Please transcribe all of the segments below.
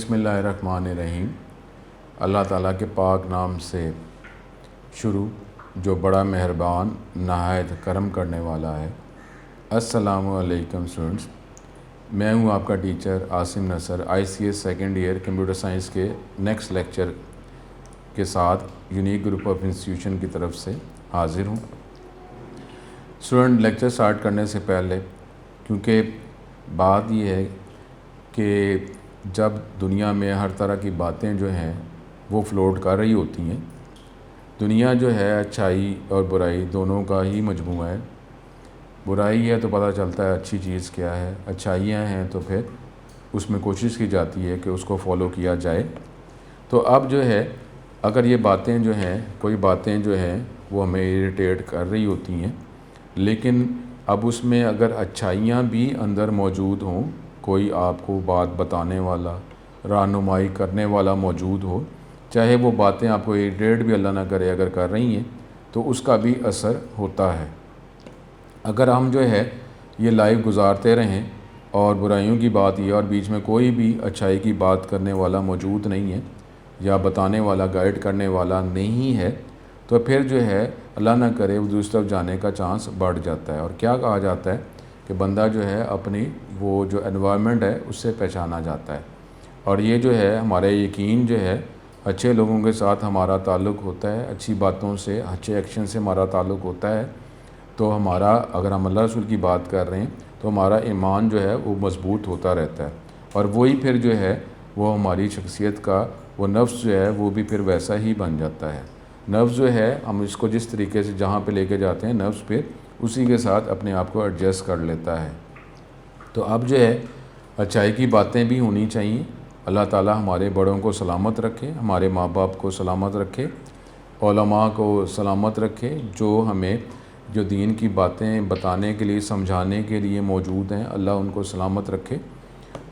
बिस्मिल्लाहिर्रहमानिर्रहीम। अल्लाह ताला के पाक नाम से शुरू जो बड़ा मेहरबान नहायत करम करने वाला है। अस्सलामु अलैकुम स्टूडेंट्स, मैं हूं आपका टीचर आसिम नसर, ICS second year computer science के नेक्स्ट लेक्चर के साथ यूनिक ग्रुप ऑफ इंस्टीट्यूशन की तरफ से हाज़िर हूं। स्टूडेंट, लेक्चर स्टार्ट करने से पहले क्योंकि बात यह है कि जब दुनिया में हर तरह की बातें जो हैं वो फ्लोट कर रही होती हैं, दुनिया जो है अच्छाई और बुराई दोनों का ही मजमूआ है। बुराई है तो पता चलता है अच्छी चीज़ क्या है, अच्छाइयाँ हैं तो फिर उसमें कोशिश की जाती है कि उसको फॉलो किया जाए। तो अब जो है अगर ये बातें जो हैं, कोई बातें जो हैं वो हमें इरिटेट कर रही होती हैं, लेकिन अब उसमें अगर अच्छाइयाँ भी अंदर मौजूद हों, कोई आपको बात बताने वाला, रहनुमाई करने वाला मौजूद हो, चाहे वो बातें आपको इरिटेट भी अल्लाह ना करे अगर कर रही हैं तो उसका भी असर होता है। अगर हम जो है ये लाइफ गुजारते रहें और बुराइयों की बात ये और बीच में कोई भी अच्छाई की बात करने वाला मौजूद नहीं है या बताने वाला, गाइड करने वाला नहीं है, तो फिर जो है अल्लाह ना करे वो दूसरी तरफ जाने का चांस बढ़ जाता है। और क्या कहा जाता है कि बंदा जो है अपनी वो जो एनवायरनमेंट है उससे पहचाना जाता है। और ये जो है हमारे यकीन जो है अच्छे लोगों के साथ हमारा ताल्लुक़ होता है, अच्छी बातों से, अच्छे एक्शन से हमारा ताल्लुक़ होता है, तो हमारा अगर हम अल्लाह रसूल की बात कर रहे हैं तो हमारा ईमान जो है वो मज़बूत होता रहता है। और वही फिर जो है वो हमारी शख्सियत का वो नफ्स जो है वो भी फिर वैसा ही बन जाता है। नफ्स जो है हम इसको जिस तरीके से जहाँ पे लेके जाते हैं, नफ्स फिर उसी के साथ अपने आप को एडजस्ट कर लेता है। तो अब जो है अच्छाई की बातें भी होनी चाहिए। अल्लाह ताला हमारे बड़ों को सलामत रखे, हमारे माँ बाप को सलामत रखे, उलमा को सलामत रखे, जो हमें जो दीन की बातें बताने के लिए, समझाने के लिए मौजूद हैं, अल्लाह उनको सलामत रखे।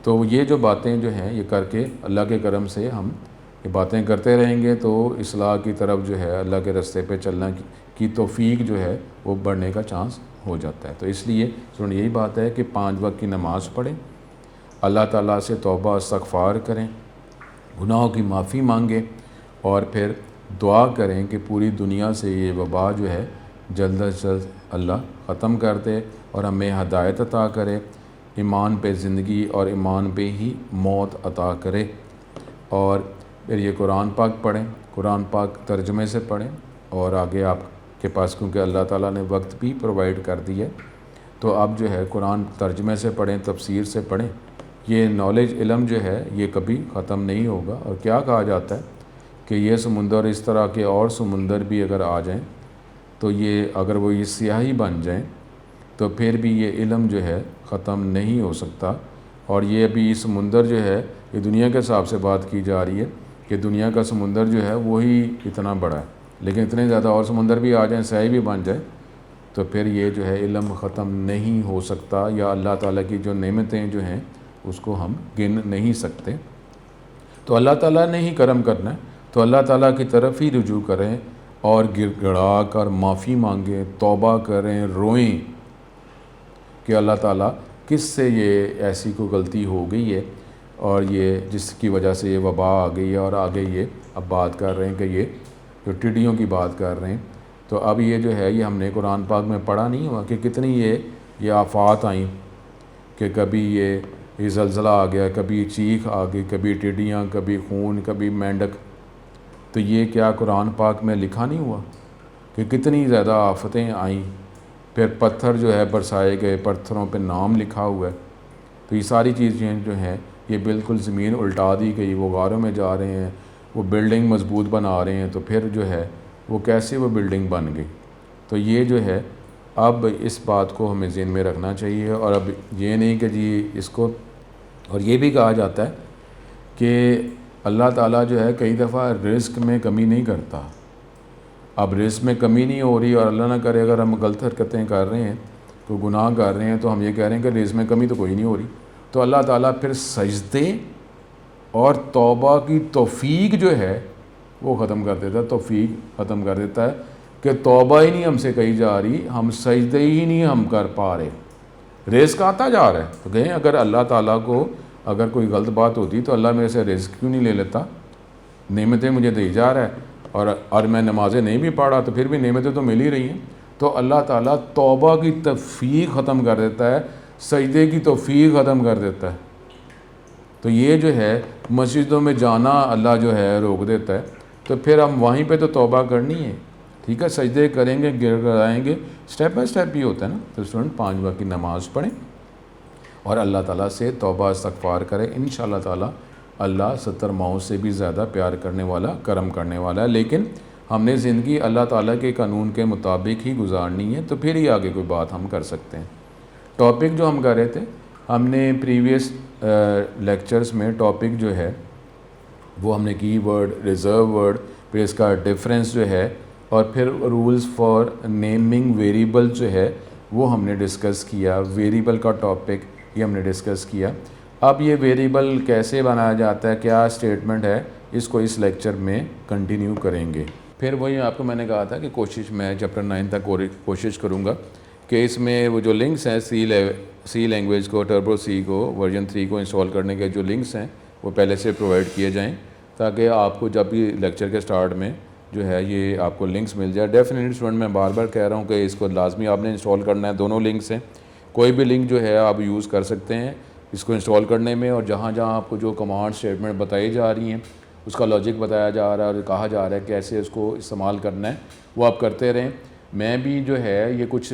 तो ये जो बातें जो हैं ये करके अल्लाह के करम से हम ये बातें करते रहेंगे तो इस्लाह की तरफ जो है अल्लाह के रास्ते पे चलना की तौफीक जो है वो बढ़ने का चांस हो जाता है। तो इसलिए सुन यही बात है कि 5 वक्त की नमाज़ पढ़ें, अल्लाह ताला से तौबा इस्तग़फ़ार करें, गुनाहों की माफ़ी मांगें और फिर दुआ करें कि पूरी दुनिया से ये वबा जो है जल्द अज जल्द अल्लाह ख़त्म कर दे और हमें हदायत अता करे, ईमान पे ज़िंदगी और ईमान पे ही मौत अता करे। और फिर ये कुरान पाक पढ़ें, कुरान पाक तर्जुमे से पढ़ें और आगे आपके पास क्योंकि अल्लाह ताला ने वक्त भी प्रोवाइड कर दिया है तो आप जो है कुरान तर्जुमे से पढ़ें, तफसीर से पढ़ें। ये नॉलेज, इल्म जो है ये कभी ख़त्म नहीं होगा। और क्या कहा जाता है कि ये समुंदर, इस तरह के और समुंदर भी अगर आ जाएं तो ये अगर वो ये स्याही बन जाएं तो फिर भी ये इल्म जो है ख़त्म नहीं हो सकता। और ये अभी इस समुंदर जो है ये दुनिया के हिसाब से बात की जा रही है कि दुनिया का समुंदर जो है वही इतना बड़ा है, लेकिन इतने ज़्यादा और समुंदर भी आ जाएं, स्याही भी बन जाए तो फिर ये जो है इल्म ख़त्म नहीं हो सकता, या अल्लाह ताला की जो नेमतें जो हैं उसको हम गिन नहीं सकते। तो अल्लाह ताला ने ही करम करना है, तो अल्लाह ताला की तरफ ही रुजू करें और गिड़गिड़ा कर माफ़ी मांगें, तौबा करें, रोएं कि अल्लाह ताला किससे ये ऐसी कोई गलती हो गई है और ये जिसकी वजह से ये वबा आ गई है। और आगे ये अब बात कर रहे हैं कि ये जो टिड्डियों की बात कर रहे हैं, तो अब ये जो है ये हमने कुरान पाक में पढ़ा नहीं हुआ कि कितनी ये आफ़ात आई कि कभी ये ज़लज़ला आ गया, कभी चीख आ गई, कभी टिड्डियाँ, कभी खून, कभी मेंढक। तो ये क्या कुरान पाक में लिखा नहीं हुआ कि कितनी ज़्यादा आफ़तें आईं? फिर पत्थर जो है बरसाए गए, पत्थरों पे नाम लिखा हुआ है। तो ये सारी चीज़ें जो हैं ये बिल्कुल ज़मीन उल्टा दी गई, वो गारों में जा रहे हैं, वो बिल्डिंग मजबूत बना रहे हैं, तो फिर जो है वो कैसे वो बिल्डिंग बन गई। तो ये जो है अब इस बात को हमें ज़हन में रखना चाहिए। और अब ये नहीं कि जी इसको, और ये भी कहा जाता है कि अल्लाह ताला जो है कई दफ़ा रिज़्क़ में कमी नहीं करता। अब रिज़्क़ में कमी नहीं हो रही और अल्लाह ना करे अगर हम गलत हरकतें कर रहे हैं, कोई गुनाह कर रहे हैं, तो हम ये कह रहे हैं कि रिज़्क़ में कमी तो कोई नहीं हो रही, तो अल्लाह ताला फिर सजदे और तौबा की तौफीक जो है वो ख़त्म कर देता है, तौफीक ख़त्म कर देता है कि तौबा ही नहीं हमसे कही जा रही, हम सजदे ही नहीं हम कर पा रहे, रिज़्क़ आता जा रहा है। तो कहें अगर अल्लाह ताला को अगर कोई गलत बात होती तो अल्लाह मेरे से रिस्क क्यों नहीं ले लेता? नेमतें मुझे दी जा रहा है और मैं नमाज़ें नहीं भी पढ़ा तो फिर भी नेमतें तो मिल ही रही हैं। तो अल्लाह ताला तौबा की तौफ़ीक ख़त्म कर देता है, सजदे की तौफ़ीक ख़त्म कर देता है। तो ये जो है मस्जिदों में जाना अल्लाह जो है रोक देता है। तो फिर हम वहीं पे तो तौबा करनी है, ठीक है, सजदे करेंगे, गिड़गिड़ाएंगे, स्टेप बाय स्टेप ही होता है ना। तो स्टूडेंट 5 वक्त की नमाज़ पढ़ें और अल्लाह ताला से तौबा इस्तग़फ़ार करें। इंशाअल्लाह ताला अल्लाह 70 माओं से भी ज़्यादा प्यार करने वाला, करम करने वाला है। लेकिन हमने ज़िंदगी अल्लाह ताला के कानून के मुताबिक ही गुजारनी है, तो फिर ही आगे कोई बात हम कर सकते हैं। टॉपिक जो हम कर रहे थे, हमने प्रीवियस लेक्चर्स में टॉपिक जो है वो हमने कीवर्ड, रिज़र्व वर्ड, फिर इसका डिफरेंस जो है, और फिर रूल्स फॉर नेमिंग वेरिएबल जो है वो हमने डिस्कस किया। वेरिएबल का टॉपिक ये हमने डिस्कस किया। अब ये वेरिएबल कैसे बनाया जाता है, क्या स्टेटमेंट है, इसको इस लेक्चर में कंटिन्यू करेंगे। फिर वही आपको मैंने कहा था कि कोशिश मैं चैप्टर 9 तक कोशिश करूँगा कि इसमें वो जो लिंक्स हैं सी लैंग्वेज को, टर्बो सी को, वर्जन 3 को इंस्टॉल करने के जो लिंक्स हैं वो पहले से प्रोवाइड किए जाएं, ताकि आपको जब भी लेक्चर के स्टार्ट में जो है ये आपको लिंक्स मिल जाए। डेफिनेटली स्टूडेंट मैं बार बार कह रहा हूँ कि इसको लाजमी आपने इंस्टॉल करना है। दोनों लिंक्स हैं, कोई भी लिंक जो है आप यूज़ कर सकते हैं इसको इंस्टॉल करने में। और जहाँ जहाँ आपको जो कमांड स्टेटमेंट बताई जा रही हैं, उसका लॉजिक बताया जा रहा है और कहा जा रहा है कैसे इसको इस्तेमाल करना है, वो आप करते रहें। मैं भी जो है ये कुछ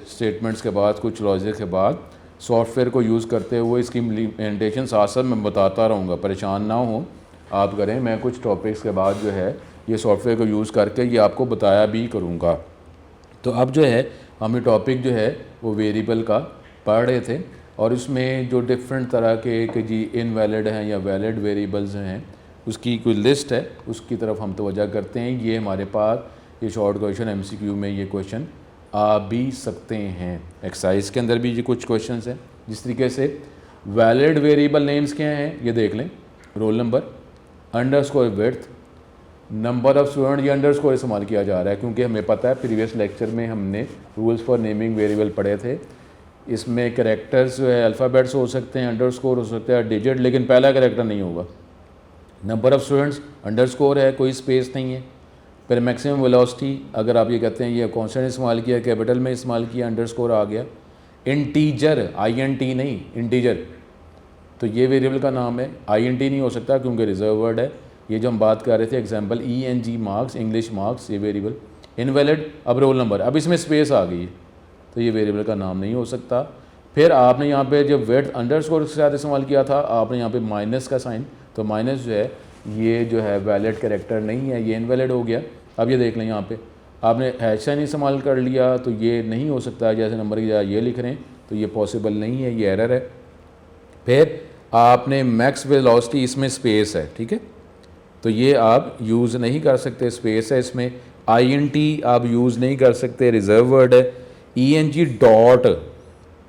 स्टेटमेंट्स के बाद, कुछ लॉजिक के बाद सॉफ्टवेयर को यूज़ करते हुए इसकी इम्प्लीमेंटेशन साथ साथ मैं बताता रहूँगा, परेशान ना हो आप करें। मैं कुछ टॉपिक्स के बाद जो है ये सॉफ्टवेयर को यूज़ करके ये आपको बताया भी करूँगा। तो अब जो है हमें टॉपिक जो है वो वेरिएबल का पढ़ रहे थे, और उसमें जो डिफरेंट तरह के कि जी इनवैलिड हैं या वैलिड वेरिएबल्स हैं उसकी कोई लिस्ट है, उसकी तरफ हम तवज्जो करते हैं। ये हमारे पास ये शॉर्ट क्वेश्चन MCQ में ये क्वेश्चन आ भी सकते हैं। एक्सरसाइज के अंदर भी ये कुछ क्वेश्चन हैं। जिस तरीके से वैलिड वेरिएबल नेम्स क्या हैं ये देख लें, roll number, underscore width, number of student, ये अंडरस्कोर इस्तेमाल किया जा रहा है क्योंकि हमें पता है प्रीवियस लेक्चर में हमने रूल्स फॉर नेमिंग वेरिएबल पढ़े थे। इसमें कैरेक्टर्स जो है अल्फ़ाबेट्स हो सकते हैं, अंडरस्कोर हो सकता है, डिजिट, लेकिन पहला कैरेक्टर नहीं होगा। नंबर ऑफ़ स्टूडेंट्स अंडरस्कोर है, कोई स्पेस नहीं है। फिर मैक्सिमम वेलोसिटी, अगर आप ये कहते हैं ये कॉन्स्टेंट इस्तेमाल किया, कैपिटल में इस्तेमाल किया, अंडरस्कोर आ गया। इंटीजर, INT नहीं, इंटीजर, तो ये वेरिएबल का नाम है। INT नहीं हो सकता क्योंकि रिजर्व वर्ड है। ये जो हम बात कर रहे थे example ENG marks, English marks, ये वेरिएबल। इनवैलिड, अब रोल नंबर, अब इसमें स्पेस आ गई है तो ये वेरिएबल का नाम नहीं हो सकता। फिर आपने यहाँ पे जब विड्थ अंडरस्कोर के साथ इस्तेमाल किया था, आपने यहाँ पे माइनस का साइन, तो माइनस जो है ये जो है वैलिड कैरेक्टर नहीं है, ये इनवैलिड हो गया। अब ये देख लें यहाँ पे आपने हैश इस्तेमाल कर लिया तो ये नहीं हो सकता, जैसे नंबर की जगह ये लिख रहे हैं तो ये पॉसिबल नहीं है, ये एरर है। फिर आपने मैक्स वेलोसिटी, इसमें स्पेस है, ठीक है, तो ये आप यूज़ नहीं कर सकते, स्पेस है इसमें। INT आप यूज़ नहीं कर सकते, रिजर्व वर्ड है। ENG डॉट,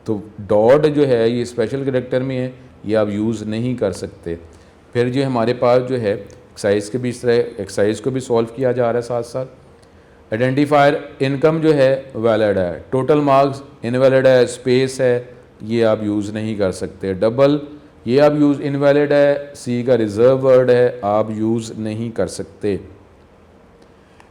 तो डॉट जो है ये स्पेशल कैरेक्टर में है, ये आप यूज़ नहीं कर सकते। फिर जो हमारे पास जो है एक्सरसाइज के भी इस तरह एक्सरसाइज को भी सॉल्व किया जा रहा है साथ साथ। आइडेंटिफायर इनकम जो है वैलिड है, टोटल मार्क्स इनवैलिड है, स्पेस है, ये आप यूज़ नहीं कर सकते। डबल, ये आप यूज़ इनवैलिड है, C का रिजर्व वर्ड है, आप यूज़ नहीं कर सकते।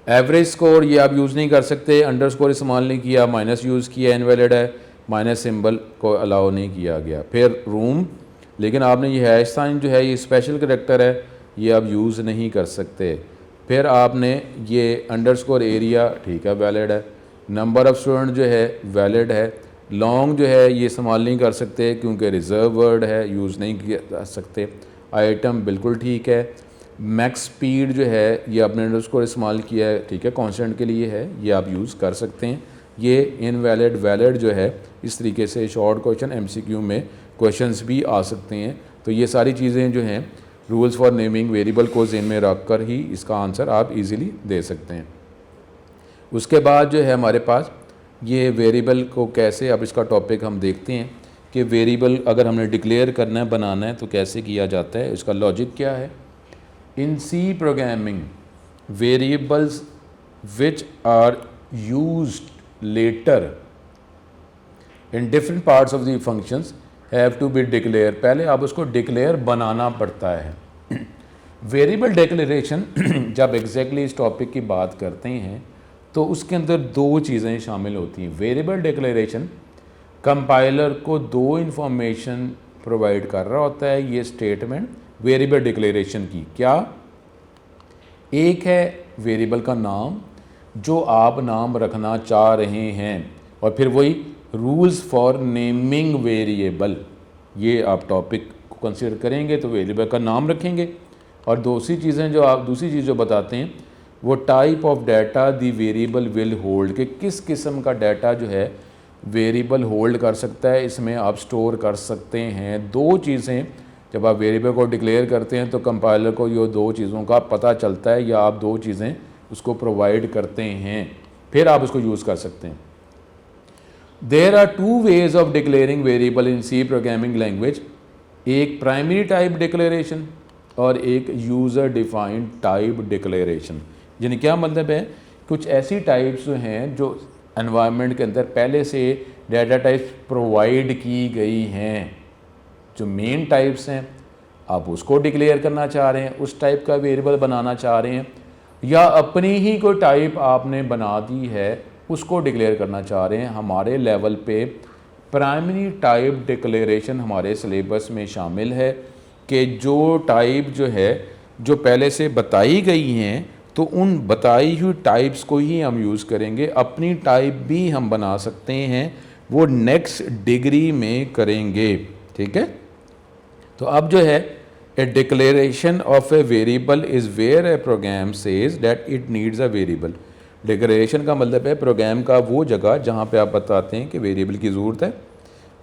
एवरेज स्कोर, ये आप यूज़ नहीं कर सकते, अंडरस्कोर इस्तेमाल नहीं किया, माइनस यूज़ किया, इनवैलिड है, माइनस सिंबल को अलाउ नहीं किया गया। फिर रूम, लेकिन आपने ये हैश साइन जो है ये स्पेशल कैरेक्टर है, ये आप यूज़ नहीं कर सकते। फिर आपने ये अंडरस्कोर एरिया, ठीक है, वैलिड है। नंबर ऑफ़ स्टूडेंट जो है वैलिड है। लॉन्ग जो है ये इस्तेमाल नहीं कर सकते क्योंकि रिजर्व वर्ड है, यूज़ नहीं किया जा सकते। आइटम बिल्कुल ठीक है। मैक्स स्पीड जो है ये आपने अंडरस्कोर इस्तेमाल किया है, ठीक है, कांस्टेंट के लिए है, ये आप यूज़ कर सकते हैं। ये इनवैलिड वैलिड जो है इस तरीके से शॉर्ट क्वेश्चन MCQ में क्वेश्चंस भी आ सकते हैं। तो ये सारी चीज़ें जो हैं रूल्स फॉर नेमिंग वेरिएबल को ज़हन में रख कर ही इसका आंसर आप इजीली दे सकते हैं। उसके बाद जो है हमारे पास ये वेरिएबल को कैसे, अब इसका टॉपिक हम देखते हैं कि वेरिएबल अगर हमने डिक्लेयर करना है, बनाना है तो कैसे किया जाता है, इसका लॉजिक क्या है। In C programming variables which are used later in different parts of the functions have to be declare, पहले आप उसको डिक्लेयर बनाना पड़ता है। वेरिएबल डिक्लेरेशन जब एग्जैक्टली इस टॉपिक की बात करते हैं तो उसके अंदर दो चीज़ें शामिल होती हैं। वेरिएबल डिक्लेरेशन कंपाइलर को दो इन्फॉर्मेशन प्रोवाइड कर रहा होता है ये स्टेटमेंट वेरिएबल डिक्लेरेशन की। क्या? एक है वेरिएबल का नाम जो आप नाम रखना चाह रहे हैं, और फिर वही रूल्स फॉर नेमिंग वेरिएबल, ये आप टॉपिक को कंसिडर करेंगे तो वेरिएबल का नाम रखेंगे। और दूसरी चीज़ जो बताते हैं वो type of data the variable will hold, कि किस किस्म का डाटा जो है वेरिएबल होल्ड कर सकता है, इसमें आप स्टोर कर सकते हैं। दो चीज़ें जब आप वेरिएबल को डिक्लेयर करते हैं तो कंपाइलर को ये दो चीज़ों का पता चलता है, या आप दो चीज़ें उसको प्रोवाइड करते हैं, फिर आप उसको यूज़ कर सकते हैं। There are two ways of declaring variable in C programming language, एक प्राइमरी टाइप डिक्लेरेशन और एक यूज़र डिफाइंड टाइप डिक्लेरेशन। यानी क्या मतलब है, कुछ ऐसी टाइप्स हैं जो एनवायरनमेंट के अंदर पहले से डाटा टाइप्स प्रोवाइड की गई हैं, जो मेन टाइप्स हैं आप उसको डिक्लेयर करना चाह रहे हैं, उस टाइप का वेरिएबल बनाना चाह रहे हैं, या अपनी ही कोई टाइप आपने बना दी है उसको डिक्लेयर करना चाह रहे हैं। हमारे लेवल पे प्राइमरी टाइप डिक्लेरेशन हमारे सिलेबस में शामिल है कि जो टाइप जो है जो पहले से बताई गई हैं तो उन बताई हुई टाइप्स को ही हम यूज़ करेंगे। अपनी टाइप भी हम बना सकते हैं, वो नेक्स्ट डिग्री में करेंगे, ठीक है। तो अब जो है a declaration of a variable is where a program says that it needs a variable. Declaration का मतलब है प्रोग्राम का वो जगह जहाँ पे आप बताते हैं कि वेरिएबल की ज़रूरत है।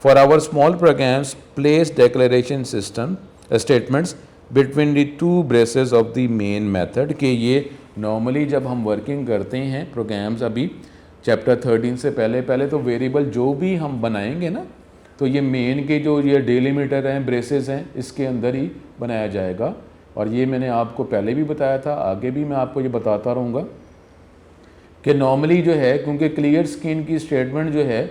For our small programs place declaration system statements between the two braces of the main method, कि ये नॉर्मली जब हम वर्किंग करते हैं प्रोग्राम्स, अभी चैप्टर 13 से पहले तो वेरिएबल जो भी हम बनाएंगे ना तो ये मेन के जो ये डिलिमीटर हैं, ब्रेसेस हैं, इसके अंदर ही बनाया जाएगा। और ये मैंने आपको पहले भी बताया था, आगे भी मैं आपको ये बताता रहूँगा कि नॉर्मली जो है, क्योंकि क्लियर स्किन की स्टेटमेंट जो है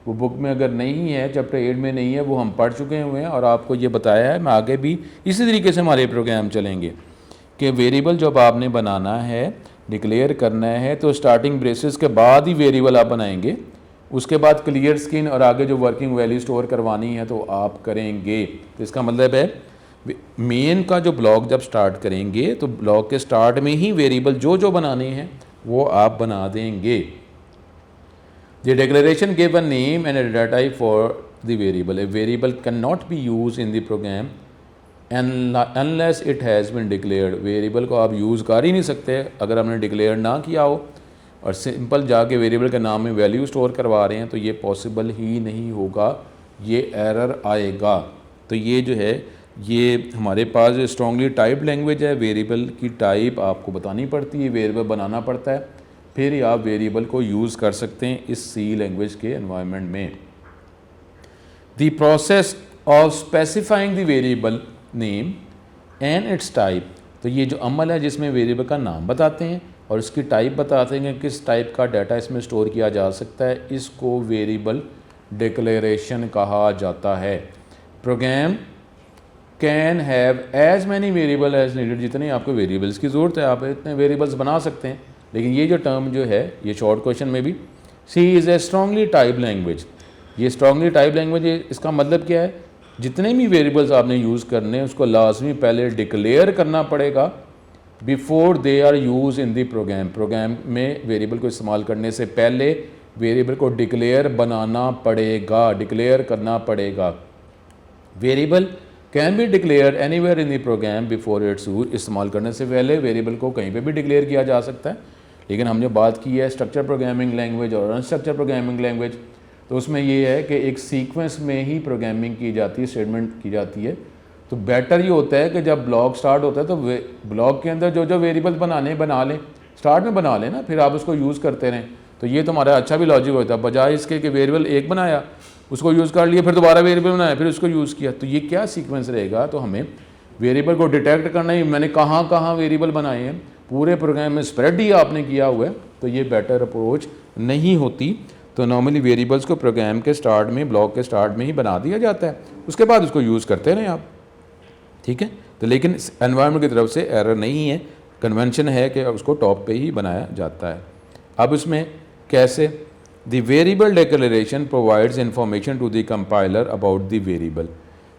वो बुक में अगर नहीं है, चैप्टर 8 में नहीं है, वो हम पढ़ चुके हुए हैं और आपको ये बताया है। मैं आगे भी इसी तरीके से हमारे प्रोग्राम चलेंगे कि वेरिएबल जब आपने बनाना है, डिक्लेयर करना है, तो स्टार्टिंग ब्रेसेस के बाद ही वेरिएबल आप बनाएंगे, उसके बाद क्लियर स्किन और आगे जो वर्किंग वैल्यू स्टोर करवानी है तो आप करेंगे। तो इसका मतलब है मेन का जो ब्लॉक जब स्टार्ट करेंगे तो ब्लॉक के स्टार्ट में ही वेरिएबल जो बनाने हैं वो आप बना देंगे। The declaration give a name and a data type for the variable. A variable can not be use in the program unless it has been declared. Variable को आप यूज़ कर ही नहीं सकते अगर आपने डिक्लेयर ना किया हो, और सिंपल जाके वेरिएबल के नाम में वैल्यू स्टोर करवा रहे हैं तो ये पॉसिबल ही नहीं होगा, ये एरर आएगा। तो ये जो है ये हमारे पास जो स्ट्रॉन्गली टाइप लैंग्वेज है, वेरिएबल की टाइप आपको बतानी पड़ती है, वेरिएबल बनाना पड़ता है, फिर ही आप वेरिएबल को यूज़ कर सकते हैं इस सी लैंग्वेज के एनवायरनमेंट में। The process of specifying the variable name and it's type, तो ये जो अमल है जिसमें वेरिएबल का नाम बताते हैं और इसकी टाइप बताते हैं कि किस टाइप का डाटा इसमें स्टोर किया जा सकता है, इसको वेरिएबल डिक्लेरेशन कहा जाता है। Program can have as many variable as needed, जितने आपको वेरिएबल्स की ज़रूरत है आप इतने वेरिएबल्स बना सकते हैं। लेकिन ये जो टर्म जो है ये शॉर्ट क्वेश्चन में भी, C is a strongly type language, ये स्ट्रॉन्गली टाइप लैंग्वेज, इसका मतलब क्या है, जितने भी वेरिएबल्स आपने यूज़ करने हैं उसको लाजमी पहले डिक्लेयर करना पड़ेगा before they are use in the program. Program में वेरिएबल को इस्तेमाल करने से पहले वेरिएबल को डिक्लेयर बनाना पड़ेगा, डिक्लेयर करना पड़ेगा। Variable can be declare anywhere in the programme before it's use, इस्तेमाल करने से पहले वेरिएबल को कहीं पे भी डिक्लेयर किया जा सकता है। लेकिन हमने बात की है स्ट्रक्चर प्रोग्रामिंग लैंग्वेज और अनस्ट्रक्चर प्रोग्रामिंग लैंग्वेज, तो उसमें ये है कि एक सीक्वेंस में ही प्रोग्रामिंग की जाती है, स्टेटमेंट की जाती है। तो बेटर ये होता है कि जब ब्लॉक स्टार्ट होता है तो ब्लॉक के अंदर जो वेरिएबल बना लें, स्टार्ट में बना लें ना, फिर आप उसको यूज़ करते रहें। तो ये तुम्हारा अच्छा भी लॉजिक होता है, बजाय इसके कि वेरिएबल एक बनाया, उसको यूज़ कर लिया, फिर दोबारा वेरिएबल बनाया, फिर उसको यूज़ किया, तो ये क्या सीक्वेंस रहेगा। तो हमें वेरिएबल को डिटेक्ट करना ही, मैंने कहाँ कहाँ वेरिएबल बनाए हैं, पूरे प्रोग्राम में स्प्रेड ही आपने किया हुआ है, तो ये बेटर अप्रोच नहीं होती। तो नॉर्मली वेरिएबल्स को प्रोग्राम के स्टार्ट में, ब्लॉक के स्टार्ट में ही बना दिया जाता है, उसके बाद उसको यूज़ करते रहें आप, ठीक है। तो लेकिन एनवायरनमेंट की तरफ से एरर नहीं है, कन्वेंशन है कि उसको टॉप पे ही बनाया जाता है। अब उसमें कैसे, the variable declaration provides information to the compiler about the variable.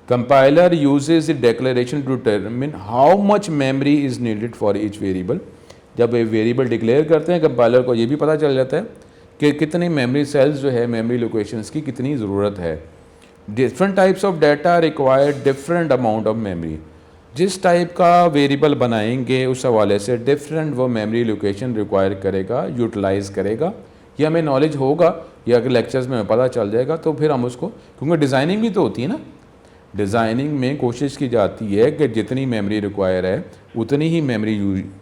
Compiler uses the declaration to determine how much memory is needed for each variable. जब वे वेरिएबल डिक्लेयर करते हैं, कंपाइलर को ये भी पता चल जाता है कि कितनी मेमोरी सेल्स जो है, मेमोरी लोकेशंस की कितनी ज़रूरत है। Different types of data require different amount of memory. जिस टाइप का वेरिएबल बनाएंगे उस हवाले से डिफरेंट वो मेमोरी लोकेशन रिक्वायर करेगा, यूटिलाइज़ करेगा। ये हमें नॉलेज होगा, या अगर लेक्चर्स में पता चल जाएगा तो फिर हम उसको, क्योंकि डिज़ाइनिंग भी तो होती है ना, डिज़ाइनिंग में कोशिश की जाती है कि जितनी मेमोरी रिक्वायर है उतनी ही मेमोरी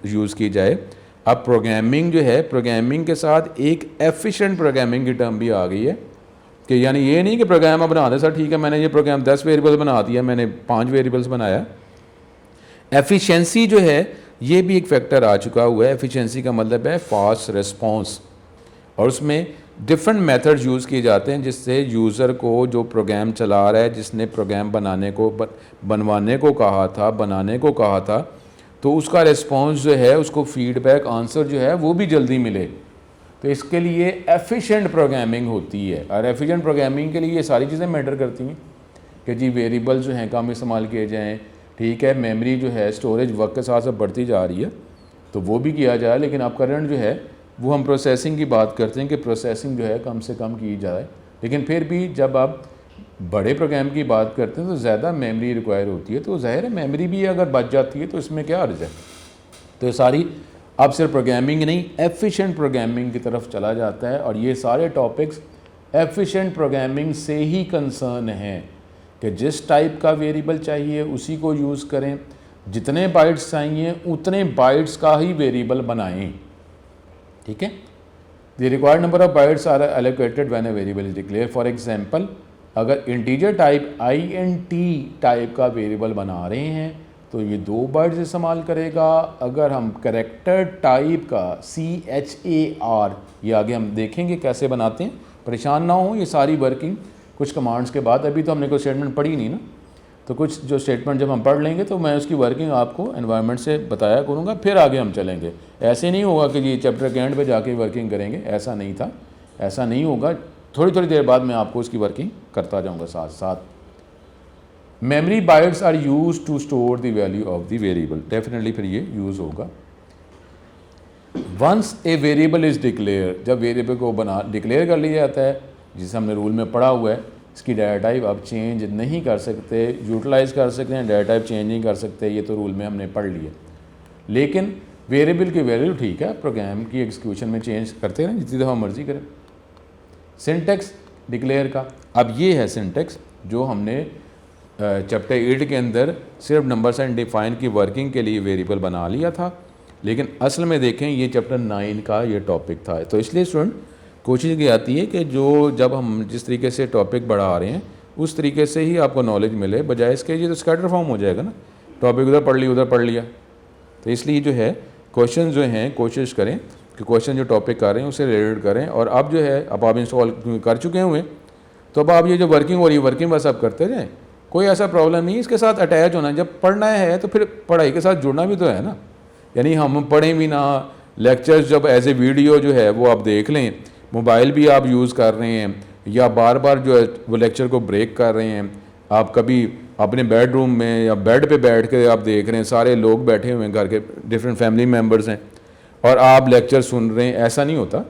यूज़ की जाए। अब प्रोग्रामिंग जो है, प्रोग्रामिंग के साथ एक एफिशिएंट प्रोग्रामिंग की टर्म भी आ गई है कि यानी ये नहीं कि प्रोग्राम बना दे सर ठीक है, मैंने ये प्रोग्राम 10 वेरिएबल्स बना दिया, मैंने 5 वेरिएबल्स बनाया। एफिशिएंसी जो है ये भी एक फैक्टर आ चुका हुआ है। एफिशिएंसी का मतलब है फास्ट रिस्पॉन्स, और उसमें डिफरेंट मेथड्स यूज़ किए जाते हैं जिससे यूज़र को, जो प्रोग्राम चला रहा है, जिसने प्रोग्राम बनाने को, बनवाने को कहा था, बनाने को कहा था, तो उसका रिस्पॉन्स जो है, उसको फीडबैक आंसर जो है वो भी जल्दी मिले। तो इसके लिए एफिशिएंट प्रोग्रामिंग होती है, और एफिशिएंट प्रोग्रामिंग के लिए ये सारी चीज़ें मैटर करती हैं कि जी वेरिएबल जो हैं कम इस्तेमाल किए जाएँ, ठीक है, मेमोरी जो है, स्टोरेज वक्त के साथ साथ बढ़ती जा रही है तो वो भी किया जाए। लेकिन अब करंट जो है वो हम प्रोसेसिंग की बात करते हैं कि प्रोसेसिंग जो है कम से कम की जाए, लेकिन फिर भी जब आप बड़े प्रोग्राम की बात करते हैं तो ज़्यादा मेमोरी रिक्वायर होती है, तो ज़ाहिर है मेमोरी भी अगर बच जाती है तो इसमें क्या अर्ज़ है। तो ये सारी अब सिर्फ प्रोग्रामिंग नहीं, एफिशिएंट प्रोग्रामिंग की तरफ चला जाता है, और ये सारे टॉपिक्स एफिशिएंट प्रोग्रामिंग से ही कंसर्न हैं कि जिस टाइप का वेरिएबल चाहिए उसी को यूज़ करें, जितने बाइट्स चाहिए उतने बाइट्स का ही वेरिएबल बनाएं, ठीक है। The required number of bytes are allocated when a variable is declare. For example, अगर इंटीजर टाइप INT टाइप का वेरिएबल बना रहे हैं तो ये 2 बाइट्स इस्तेमाल करेगा। अगर हम कैरेक्टर टाइप का CHAR, ये आगे हम देखेंगे कैसे बनाते हैं, परेशान ना हो, ये सारी वर्किंग कुछ कमांड्स के बाद, अभी तो हमने कोई स्टेटमेंट पढ़ी नहीं ना, तो कुछ जो स्टेटमेंट जब हम पढ़ लेंगे तो मैं उसकी वर्किंग आपको एनवायरनमेंट से बताया करूँगा, फिर आगे हम चलेंगे। ऐसे नहीं होगा कि ये चैप्टर के एंड पे जाके वर्किंग करेंगे, ऐसा नहीं था, ऐसा नहीं होगा। थोड़ी थोड़ी देर बाद मैं आपको उसकी वर्किंग करता जाऊँगा साथ साथ। Memory bytes are use to store the value of the variable, definitely फिर ये यूज़ होगा। Once a variable is declare, जब वेरिएबल को डिक्लेयर कर लिया जाता है, जिसे हमने रूल में पढ़ा हुआ है, इसकी डाटा टाइप आप चेंज नहीं कर सकते, यूटिलाइज़ कर सकते हैं, डाटा टाइप चेंज नहीं कर सकते, ये तो रूल में हमने पढ़ लिया। लेकिन वेरिएबल की वैल्यू ठीक है, प्रोग्राम की एग्जीक्यूशन में चेंज करते रहें जितनी दफ़ा मर्जी करें। सिंटेक्स डिक्लेयर का, अब ये है सिंटेक्स जो हमने चैप्टर 8 के अंदर सिर्फ नंबर्स एंड डिफाइन की वर्किंग के लिए वेरिएबल बना लिया था, लेकिन असल में देखें ये चैप्टर 9 का ये टॉपिक था। तो इसलिए स्टूडेंट कोशिश की जाती है कि जो जब हम जिस तरीके से टॉपिक बढ़ा रहे हैं उस तरीके से ही आपको नॉलेज मिले, बजाय इसके ये तो स्कैटर फॉर्म हो जाएगा ना, टॉपिक उधर पढ़ लिया उधर पढ़ लिया। तो इसलिए जो है क्वेश्चन जो हैं कोशिश करें कि क्वेश्चन जो टॉपिक कर रहे हैं उससे रिलेटेड करें। और अब जो है अब आप इंस्टॉल कर चुके हुए, तो अब आप ये जो वर्किंग हो रही है वर्किंग बस आप करते रहें, कोई ऐसा प्रॉब्लम नहीं है। इसके साथ अटैच होना, जब पढ़ना है तो फिर पढ़ाई के साथ जुड़ना भी तो है ना, यानी हम पढ़ें भी ना, लेक्चर्स जब एज ए वीडियो जो है वो आप देख लें, मोबाइल भी आप यूज़ कर रहे हैं या बार बार जो है वो लेक्चर को ब्रेक कर रहे हैं, आप कभी अपने बेडरूम में या बेड पे बैठ के आप देख रहे हैं, सारे लोग बैठे हुए हैं, घर के डिफरेंट फैमिली मेम्बर्स हैं और आप लेक्चर सुन रहे हैं, ऐसा नहीं होता।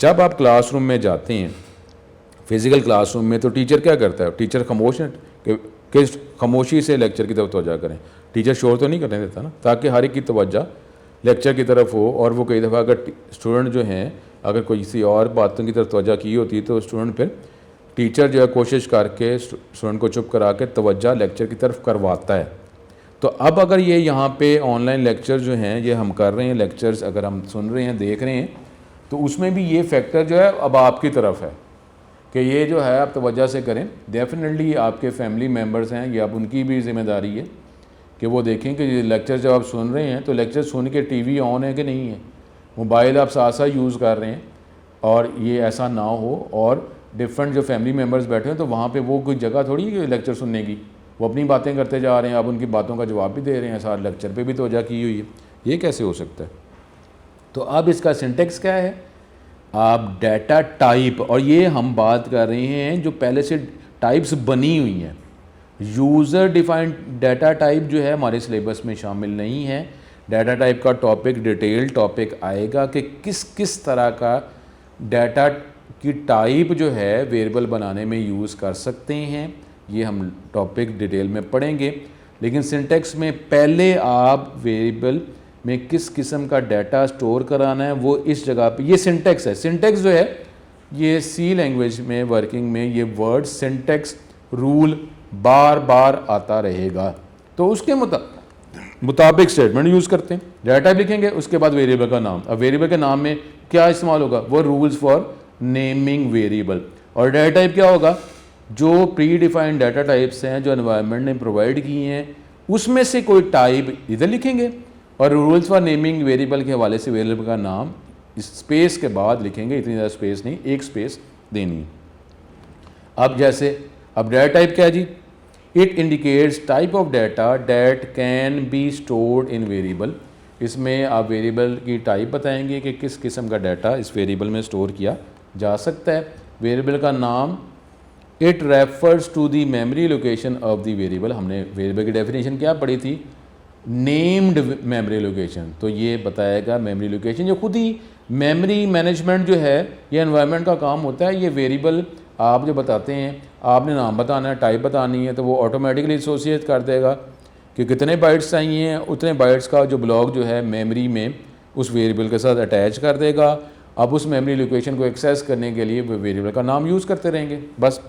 जब आप क्लासरूम में जाते हैं, फिज़िकल क्लासरूम में, तो टीचर क्या करता है, टीचर खामोश है कि खामोशी से लेक्चर की तरफ तवज्जो करें। टीचर शोर तो नहीं करने देता ना, ताकि हर एक की तवज्जो लेक्चर की तरफ हो। और वो कई दफ़ा अगर स्टूडेंट जो हैं अगर कोई किसी और बातों की तरफ तवज्जो की होती है तो स्टूडेंट फिर टीचर जो है कोशिश करके स्टूडेंट को चुप करा के तवज्जो लेक्चर की तरफ करवाता है। तो अब अगर ये यहाँ पे ऑनलाइन लेक्चर जो हैं ये हम कर रहे हैं, लेक्चर्स अगर हम सुन रहे हैं, देख रहे हैं, तो उसमें भी ये फैक्टर जो है अब आपकी तरफ है कि ये जो है आप तवज्जो से करें। डेफिनेटली आपके फैमिली मेम्बर्स हैं, ये अब उनकी भी जिम्मेदारी है कि वो देखें कि ये लेक्चर जब आप सुन रहे हैं तो लेक्चर सुन के टीवी ऑन है कि नहीं है, मोबाइल आप साथ साथ यूज़ कर रहे हैं, और ये ऐसा ना हो और डिफरेंट जो फैमिली मेम्बर्स बैठे हैं तो वहाँ पे वो कोई जगह थोड़ी है लेक्चर सुनने की, वो अपनी बातें करते जा रहे हैं, आप उनकी बातों का जवाब भी दे रहे हैं, सारे लेक्चर पे भी तवज्जो की हुई है, ये कैसे हो सकता है। तो अब इसका सिंटेक्स क्या है, आप डाटा टाइप, और ये हम बात कर रहे हैं जो पहले से टाइप्स बनी हुई हैं। यूज़र डिफाइंड डाटा टाइप जो है हमारे सिलेबस में शामिल नहीं है। डाटा टाइप का टॉपिक डिटेल टॉपिक आएगा कि किस किस तरह का डाटा की टाइप जो है वेरिएबल बनाने में यूज़ कर सकते हैं, ये हम टॉपिक डिटेल में पढ़ेंगे। लेकिन सिंटेक्स में पहले आप वेरिएबल में किस किस्म का डाटा स्टोर कराना है वो इस जगह पे, ये सिंटेक्स है। सिंटेक्स जो है ये सी लैंग्वेज में वर्किंग में ये वर्ड सिंटेक्स रूल बार बार आता रहेगा, तो उसके मुताबिक स्टेटमेंट यूज़ करते हैं। डाटा टाइप लिखेंगे, उसके बाद वेरिएबल का नाम। अब वेरिएबल के नाम में क्या इस्तेमाल होगा, वो रूल्स फॉर नेमिंग वेरिएबल। और डाटा टाइप क्या होगा, जो प्री डिफाइंड डाटा टाइप्स हैं जो एनवायरनमेंट ने प्रोवाइड किए हैं उसमें से कोई टाइप इधर लिखेंगे और रूल्स फॉर नेमिंग वेरिएबल के हवाले से वेरिएबल का नाम इस स्पेस के बाद लिखेंगे, इतनी ज़्यादा स्पेस नहीं, एक स्पेस देनी है। अब जैसे अब डाटा टाइप क्या है जी, it indicates type of data that can be stored in variable. इसमें आप वेरिएबल की टाइप बताएंगे कि किस किस्म का डाटा इस वेरिएबल में स्टोर किया जा सकता है। वेरिएबल का नाम, it refers to the memory location of the variable. हमने वेरिएबल की डेफिनेशन क्या पढ़ी थी, नेम्ड मेमोरी लोकेशन, तो ये बताएगा मेमोरी लोकेशन। जो खुद ही मेमोरी मैनेजमेंट जो है ये एनवायरनमेंट का काम होता है। ये वेरिएबल आप जो बताते हैं, आपने नाम बताना है, टाइप बतानी है, तो वो ऑटोमेटिकली एसोसिएट कर देगा कि कितने बाइट्स चाहिए हैं, उतने बाइट्स का जो ब्लॉक जो है मेमोरी में उस वेरिएबल के साथ अटैच कर देगा। अब उस मेमोरी लोकेशन को एक्सेस करने के लिए वो वेरिएबल का नाम यूज़ करते रहेंगे बस,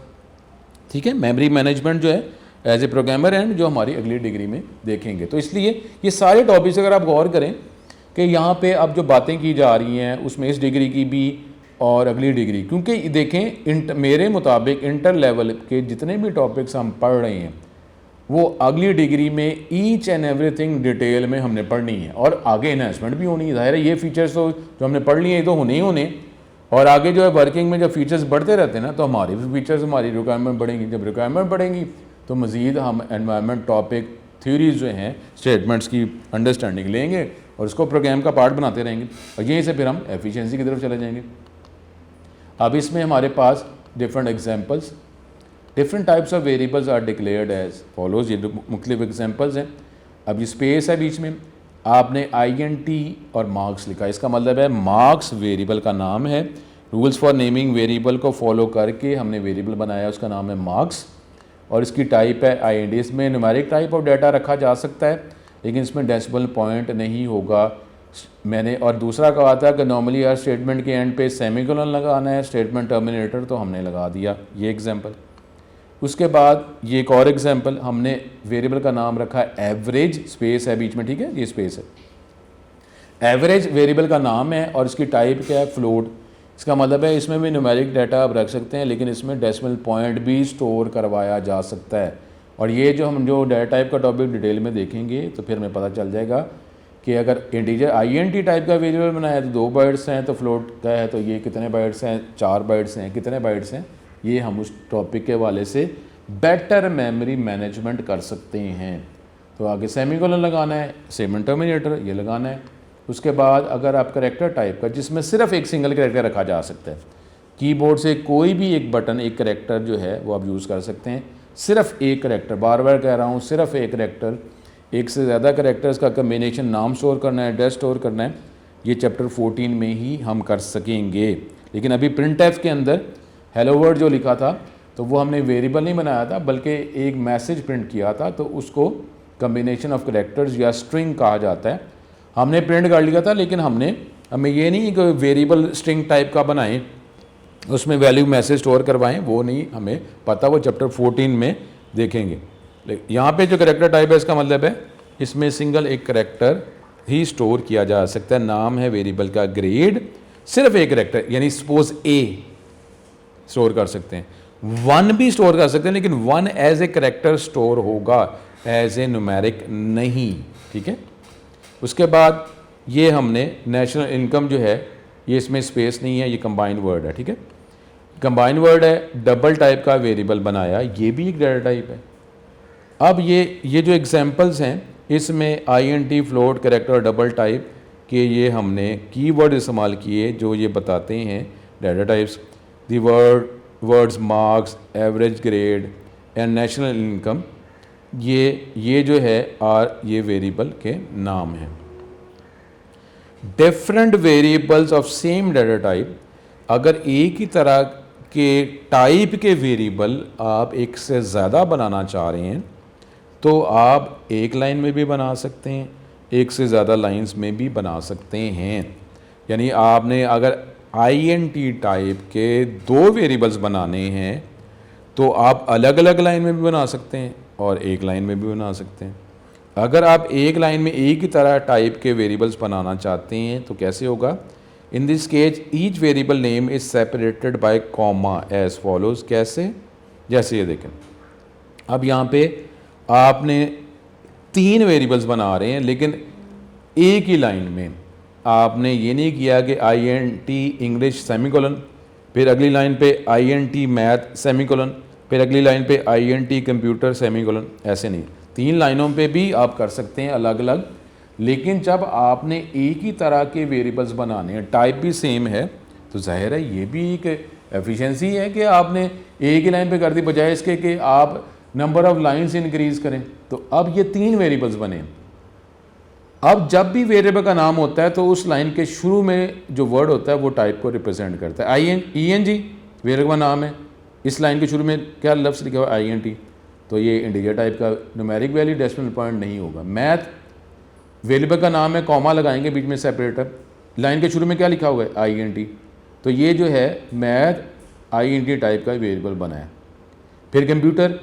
ठीक है। मेमोरी मैनेजमेंट जो है एज ए प्रोग्रामर एंड जो हमारी अगली डिग्री में देखेंगे। तो इसलिए ये सारे टॉपिक्स अगर आप गौर करें कि यहाँ पे अब जो बातें की जा रही हैं उसमें इस डिग्री की भी और अगली डिग्री, क्योंकि देखें मेरे मुताबिक इंटर लेवल के जितने भी टॉपिक्स हम पढ़ रहे हैं वो अगली डिग्री में ईच एंड एवरीथिंग डिटेल में हमने पढ़नी है और आगे इन्हांसमेंट भी होनी है। ज़ाहिर है ये फीचर्स तो जो हमने पढ़ लिए हैं ये तो होने ही होने, और आगे जो है वर्किंग में जब फीचर्स बढ़ते रहते हैं ना तो हमारी भी फीचर्स, हमारी रिक्वायरमेंट बढ़ेंगी। जब रिक्वायरमेंट बढ़ेंगी तो मज़ीद हम एनवायरनमेंट टॉपिक थ्योरीज जो हैं स्टेटमेंट्स की अंडरस्टैंडिंग लेंगे और उसको प्रोग्राम का पार्ट बनाते रहेंगे और यहीं से फिर हम एफिशिएंसी की तरफ चले जाएंगे। अब इसमें हमारे पास different examples, different types of variables are declared as follows. ये मुख्तलिफ एग्जांपल्स हैं। अब ये स्पेस है बीच में, आपने INT और मार्क्स लिखा, इसका मतलब है मार्क्स वेरिएबल का नाम है। रूल्स फॉर नेमिंग वेरिएबल को फॉलो करके हमने वेरिएबल बनाया, उसका नाम है मार्क्स और इसकी टाइप है INT। इसमें न्यूमेरिक टाइप ऑफ डाटा रखा जा सकता है लेकिन इसमें डेसिमल पॉइंट नहीं होगा। मैंने और दूसरा कहा था कि नॉर्मली हर स्टेटमेंट के एंड पे सेमीकोलन लगाना है, स्टेटमेंट टर्मिनेटर, तो हमने लगा दिया ये एग्जांपल। उसके बाद ये एक और एग्जांपल, हमने वेरिएबल का नाम रखा है एवरेज, स्पेस है बीच में, ठीक है, ये स्पेस है। एवरेज वेरिएबल का नाम है और इसकी टाइप क्या है, फ्लोट। इसका मतलब है इसमें भी न्यूमेरिक डाटा आप रख सकते हैं लेकिन इसमें डेसिमल पॉइंट भी स्टोर करवाया जा सकता है। और ये जो हम जो डाटा टाइप का टॉपिक डिटेल में देखेंगे तो फिर हमें पता चल जाएगा कि अगर इंटीजर INT टाइप का वेरिएबल बनाया तो 2 बाइट्स हैं, तो फ्लोट का है तो ये कितने बाइट्स हैं, 4 बाइट्स हैं, कितने बाइट्स हैं, ये हम उस टॉपिक के हवाले से बेटर मेमोरी मैनेजमेंट कर सकते हैं। तो आगे सेमीकोलन लगाना है, सेगमेंट टर्मिनेटर ये लगाना है। उसके बाद अगर आप करैक्टर टाइप का जिसमें सिर्फ एक सिंगल करैक्टर रखा जा सकता है, कीबोर्ड से कोई भी एक बटन, एक करैक्टर जो है वो आप यूज़ कर सकते हैं, सिर्फ एक करैक्टर, बार बार कह रहा हूँ, सिर्फ एक करैक्टर, एक से ज़्यादा करैक्टर्स का कम्बिनेशन, नाम स्टोर करना है, एड्रेस स्टोर करना है, ये चैप्टर 14 में ही हम कर सकेंगे। लेकिन अभी प्रिंटफ के अंदर हेलो वर्ल्ड जो लिखा था तो वो हमने वेरिएबल नहीं बनाया था बल्कि एक मैसेज प्रिंट किया था, तो उसको कम्बिनेशन ऑफ करैक्टर्स या स्ट्रिंग कहा जाता है। हमने प्रिंट कर लिया था लेकिन हमें ये नहीं कि वेरिएबल स्ट्रिंग टाइप का बनाएं, उसमें वैल्यू मैसेज स्टोर करवाएं, वो नहीं हमें पता, वो चैप्टर 14 में देखेंगे। यहाँ पे जो करैक्टर टाइप है इसका मतलब है इसमें सिंगल एक करैक्टर ही स्टोर किया जा सकता है। नाम है वेरिएबल का ग्रेड, सिर्फ एक करैक्टर, यानी सपोज A स्टोर कर सकते हैं, 1 भी स्टोर कर सकते हैं लेकिन 1 एज ए करैक्टर स्टोर होगा, एज ए न्यूमेरिक नहीं, ठीक है। उसके बाद ये हमने नेशनल इनकम जो है ये इसमें स्पेस नहीं है, ये कंबाइंड वर्ड है, ठीक है। कंबाइंड वर्ड है, डबल टाइप का वेरिएबल बनाया, ये भी एक डाटा टाइप है। अब ये जो एग्जांपल्स हैं इसमें INT, फ्लोट, कैरेक्टर और डबल टाइप के ये हमने कीवर्ड इस्तेमाल किए जो ये बताते हैं data types. The words marks, average grade and national income, ये जो है ये वेरिएबल के नाम हैं। Different variables of same data type, अगर एक ही तरह के टाइप के वेरिएबल आप एक से ज़्यादा बनाना चाह रहे हैं तो आप एक लाइन में भी बना सकते हैं, एक से ज़्यादा लाइंस में भी बना सकते हैं। यानी आपने अगर INT टाइप के 2 वेरिएबल्स बनाने हैं तो आप अलग अलग लाइन में भी बना सकते हैं और एक लाइन में भी बना सकते हैं। अगर आप एक लाइन में एक ही तरह टाइप के वेरिएबल्स बनाना चाहते हैं तो कैसे होगा? In this case each variable name is separated by comma as follows. कैसे? जैसे ये देखें, अब यहाँ पे आपने 3 वेरिएबल्स बना रहे हैं लेकिन एक ही लाइन में। आपने ये नहीं किया कि INT इंग्लिश सेमीकोलन, फिर अगली लाइन पे INT मैथ सेमीकोलन, फिर अगली लाइन पे INT कंप्यूटर सेमीकोलन, ऐसे नहीं। 3 लाइनों पे भी आप कर सकते हैं अलग अलग, लेकिन जब आपने एक ही तरह के वेरिएबल्स बनाने हैं, टाइप भी सेम है, तो जाहिर है ये भी एक एफिशिएंसी है कि आपने एक ही लाइन पे कर दी बजाय इसके कि आप नंबर ऑफ लाइंस इंक्रीज करें। तो अब ये 3 वेरिएबल्स बने। अब जब भी वेरिएबल का नाम होता है तो उस लाइन के शुरू में जो वर्ड होता है वो टाइप को रिप्रेजेंट करता है। ENG वेरिएबल का नाम है, इस लाइन के शुरू में क्या लफ्ज़ लिखा हुआ है? INT, तो ये इंटीजर टाइप का न्यूमेरिक वैल्यू, डेसिमल पॉइंट नहीं होगा। मैथ वेरिएबल का नाम है, कॉमा लगाएंगे बीच में सेपरेटर, लाइन के शुरू में क्या लिखा हुआ है? INT, तो ये जो है मैथ INT टाइप का वेरिएबल बना है। फिर कंप्यूटर,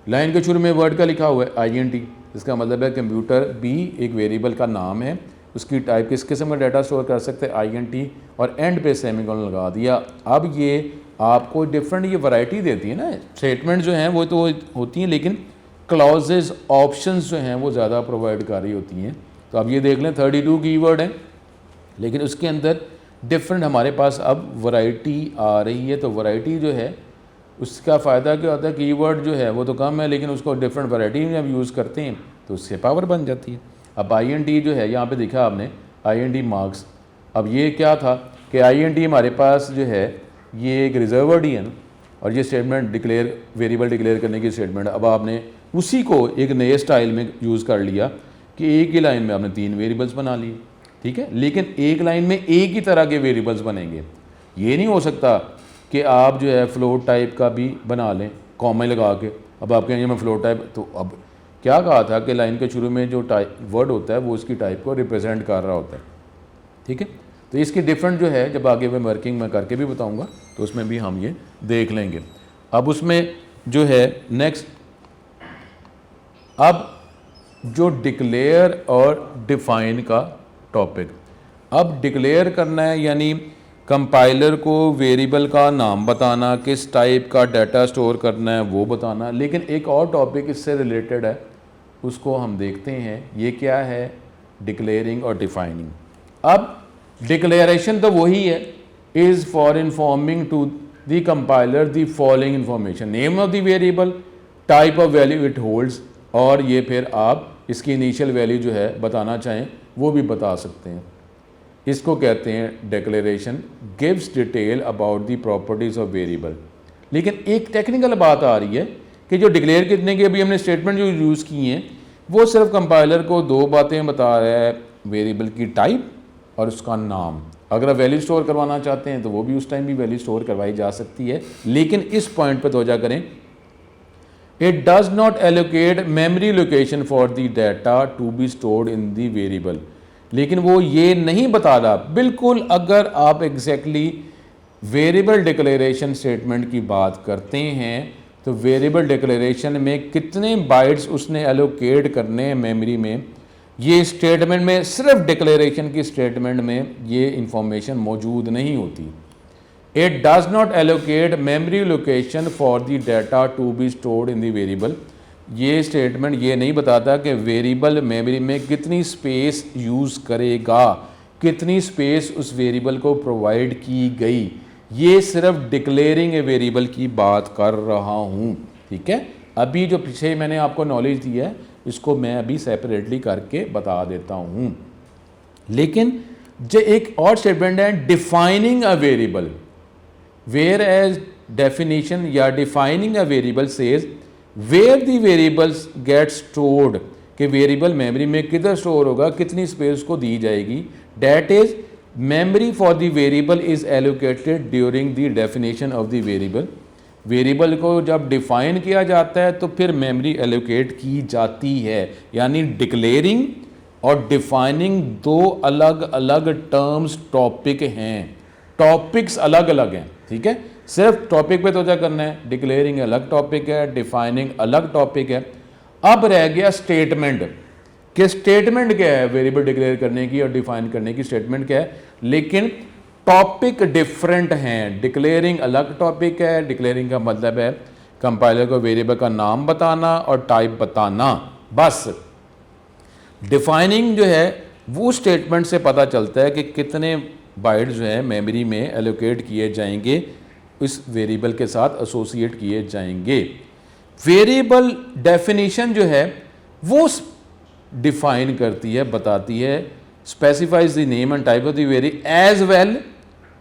लाइन के शुरू में वर्ड का लिखा हुआ है INT, इसका मतलब है कंप्यूटर भी एक वेरिएबल का नाम है, उसकी टाइप किस किस्म का डाटा स्टोर कर सकते हैं? INT, और एंड पे सेमीकोलन लगा दिया। अब ये आपको डिफरेंट ये वैरायटी देती है ना, स्टेटमेंट जो हैं वो तो होती हैं लेकिन क्लॉजेज ऑप्शंस जो हैं वो ज़्यादा प्रोवाइड कर रही होती हैं। तो अब ये देख लें 32 कीवर्ड हैं लेकिन उसके अंदर डिफरेंट हमारे पास अब वैरायटी आ रही है। तो वैरायटी जो है उसका फ़ायदा क्या होता है? कीवर्ड जो है वो तो कम है लेकिन उसको डिफरेंट वैरायटी में जब यूज़ करते हैं तो उससे पावर बन जाती है। अब INT जो है यहाँ पे देखा आपने INT मार्क्स, अब ये क्या था कि INT हमारे पास जो है ये एक रिजर्व वर्ड ही है ना, और ये स्टेटमेंट डिक्लेयर वेरिएबल डिक्लेयर करने की स्टेटमेंट, अब आपने उसी को एक नए स्टाइल में यूज़ कर लिया कि एक ही लाइन में आपने 3 वेरिएबल्स बना लिए, ठीक है, लेकिन एक लाइन में एक ही तरह के वेरिएबल्स बनेंगे। ये नहीं हो सकता कि आप जो है फ्लोट टाइप का भी बना लें कॉमा लगा के। अब आप कहेंगे मैं फ्लोट टाइप, तो अब क्या कहा था कि लाइन के शुरू में जो टाइप वर्ड होता है वो उसकी टाइप को रिप्रेजेंट कर रहा होता है, ठीक है। तो इसकी डिफरेंट जो है जब आगे मैं वर्किंग में करके भी बताऊंगा तो उसमें भी हम ये देख लेंगे। अब उसमें जो है नेक्स्ट, अब जो डिक्लेयर और डिफाइन का टॉपिक, अब डिक्लेयर करना है यानी कंपाइलर को वेरिएबल का नाम बताना, किस टाइप का डाटा स्टोर करना है वो बताना। लेकिन एक और टॉपिक इससे रिलेटेड है, उसको हम देखते हैं। ये क्या है? डिक्लेयरिंग और डिफाइनिंग। अब डिक्लेरेशन तो वही है, is for informing to the compiler the following information, name of the variable, type of value it holds, और ये फिर आप इसकी इनिशियल वैल्यू जो है बताना चाहें वो भी बता सकते हैं। इसको कहते हैं declaration gives detail about the properties of variable. लेकिन एक टेक्निकल बात आ रही है कि जो डिक्लेयर करने के अभी हमने स्टेटमेंट जो यूज़ किए हैं वो सिर्फ कंपाइलर को 2 बातें बता रहा है, वेरिएबल की टाइप और उसका नाम। अगर आप वैल्यू स्टोर करवाना चाहते हैं तो वो भी उस टाइम भी वैल्यू स्टोर करवाई जा सकती है, लेकिन इस पॉइंट पर तवज्जो करें, it does not allocate memory location for the data to be stored in the variable. लेकिन वो ये नहीं बता रहा बिल्कुल, अगर आप एग्जैक्टली वेरिएबल डिक्लेरेशन स्टेटमेंट की बात करते हैं तो वेरिएबल डिक्लेरेशन में कितने बाइट्स उसने एलोकेट करने हैं मेमोरी में, ये स्टेटमेंट में, सिर्फ डिक्लेरेशन की स्टेटमेंट में ये इंफॉर्मेशन मौजूद नहीं होती। It does not allocate memory location for the data to be stored in the variable. ये स्टेटमेंट ये नहीं बताता कि वेरिएबल मेमोरी में कितनी स्पेस यूज़ करेगा, कितनी स्पेस उस वेरिएबल को प्रोवाइड की गई। ये सिर्फ डिक्लेयरिंग ए वेरिएबल की बात कर रहा हूँ, ठीक है। अभी जो पीछे मैंने आपको नॉलेज दी है इसको मैं अभी सेपरेटली करके बता देता हूँ। लेकिन जो एक और स्टेटमेंट है defining a variable, whereas definition या defining a variable says where the variables get stored, कि वेरिएबल मेमोरी में किधर स्टोर होगा, कितनी स्पेस को दी जाएगी। That is memory for the variable is allocated during the definition of the variable. Variable को जब डिफाइन किया जाता है तो फिर मेमोरी एलोकेट की जाती है। यानी डिक्लेयरिंग और डिफाइनिंग दो अलग अलग टर्म्स टॉपिक हैं, टॉपिक्स अलग अलग हैं, ठीक है। सिर्फ टॉपिक पे तो क्या करना है, डिक्लेयरिंग अलग टॉपिक है, डिफाइनिंग अलग टॉपिक है। अब रह गया स्टेटमेंट, कि स्टेटमेंट क्या है वेरिएबल डिक्लेयर करने की और डिफाइन करने की, स्टेटमेंट क्या है, लेकिन टॉपिक डिफरेंट हैं। डिक्लेयरिंग अलग टॉपिक है, डिक्लेयरिंग का मतलब है कंपाइलर को वेरिएबल का नाम बताना और टाइप बताना, बस। डिफाइनिंग जो है वो स्टेटमेंट से पता चलता है कि कितने बाइट जो है मेमोरी में एलोकेट किए जाएंगे, इस वेरिएबल के साथ एसोसिएट किए जाएंगे। वेरिएबल डेफिनेशन जो है वो डिफाइन करती है, बताती है, specifies the name and type of the very as well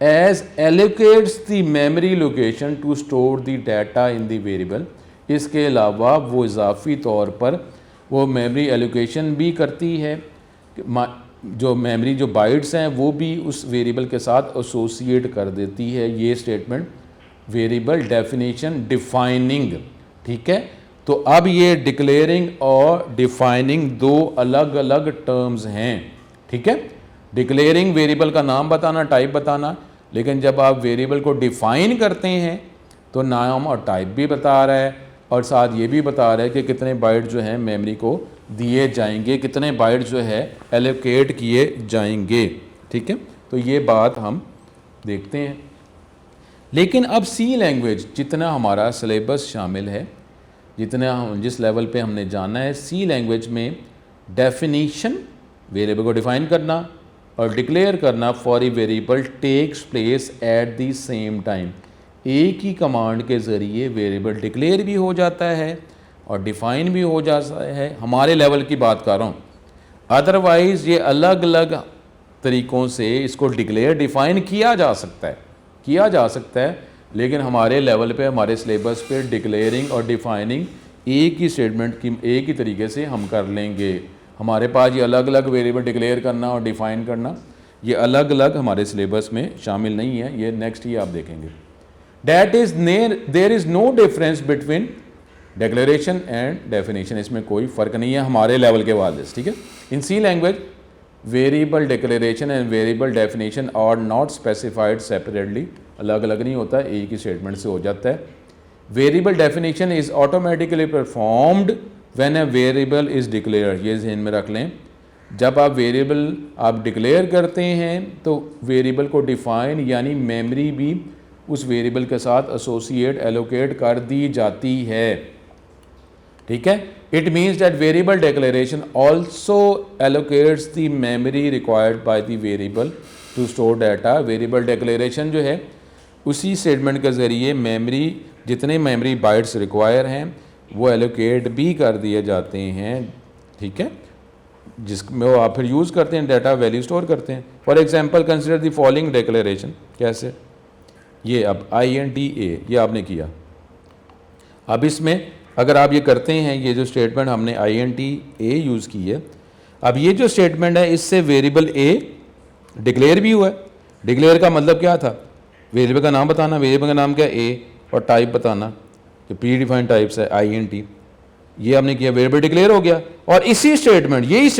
as allocates the memory location to store the data in the variable. इसके अलावा वो इजाफी तौर पर वो मेमोरी एलोकेशन भी करती है, जो मेमोरी जो बाइट्स हैं वो भी उस वेरिएबल के साथ एसोसिएट कर देती है। ये स्टेटमेंट वेरिएबल डेफिनेशन डिफाइनिंग, ठीक है। तो अब ये डिक्लेयरिंग और डिफाइनिंग दो अलग अलग टर्म्स हैं, ठीक है। डिक्लेयरिंग वेरिएबल का नाम बताना, टाइप बताना, लेकिन जब आप वेरिएबल को डिफाइन करते हैं तो नाम और टाइप भी बता रहा है और साथ ये भी बता रहा है कि कितने बाइट जो हैं मेमोरी को दिए जाएंगे, कितने बाइट जो है एलोकेट किए जाएंगे, ठीक है। तो ये बात हम देखते हैं। लेकिन अब सी लैंग्वेज जितना हमारा सिलेबस शामिल है, जितना हम जिस लेवल पे हमने जाना है, सी लैंग्वेज में डेफिनीशन वेरिएबल को डिफाइन करना और डिक्लेयर करना for a variable takes place at the same time. एक ही कमांड के ज़रिए वेरिएबल डिक्लेयर भी हो जाता है और डिफ़ाइन भी हो जाता है, हमारे लेवल की बात कर रहा हूँ। अदरवाइज़ ये अलग अलग तरीक़ों से इसको डिक्लेयर डिफ़ाइन किया जा सकता है, लेकिन हमारे लेवल पे, हमारे सिलेबस पे डिक्लेयरिंग और डिफ़ाइनिंग एक ही स्टेटमेंट की एक ही तरीके से हम कर लेंगे। हमारे पास ये अलग अलग वेरिएबल डिक्लेयर करना और डिफ़ाइन करना, ये अलग अलग हमारे सिलेबस में शामिल नहीं है, ये नेक्स्ट ही आप देखेंगे। That is there is no difference between declaration and definition, इसमें कोई फ़र्क नहीं है हमारे लेवल के वाले से, ठीक है। In C language variable declaration and variable definition are not specified separately, अलग अलग नहीं होता, एक ही स्टेटमेंट से हो जाता है। Variable definition is automatically performed when A variable is declared, ये ध्यान में रख लें। जब आप वेरिएबल आप डिक्लेयर करते हैं तो वेरिएबल को डिफ़ाइन यानी मेमोरी भी उस वेरिएबल के साथ एसोसिएट एलोकेट कर दी जाती है, ठीक है। It means that variable declaration also allocates the memory required by the variable to store data. Variable declaration जो है उसी स्टेटमेंट के ज़रिए मेमोरी, जितने मेमोरी बाइट्स रिक्वायर हैं वो एलोकेट भी कर दिए जाते हैं, ठीक है, जिसमें वो आप फिर यूज़ करते हैं, डाटा वैल्यू स्टोर करते हैं। For example consider the following declaration, कैसे, ये अब INTA ये आपने किया। अब इसमें अगर आप ये करते हैं, ये जो स्टेटमेंट हमने INTA यूज़ की है, अब ये जो स्टेटमेंट है इससे वेरिएबल A डिक्लेयर भी हुआ है। डिक्लेयर का मतलब क्या था, वेरिएबल का नाम बताना, वेरिएबल का नाम क्या A और टाइप बताना, जो प्री डिफाइंड टाइप्स है INT, ये हमने किया, वेरिएबल डिक्लेयर हो गया। और इसी स्टेटमेंट यही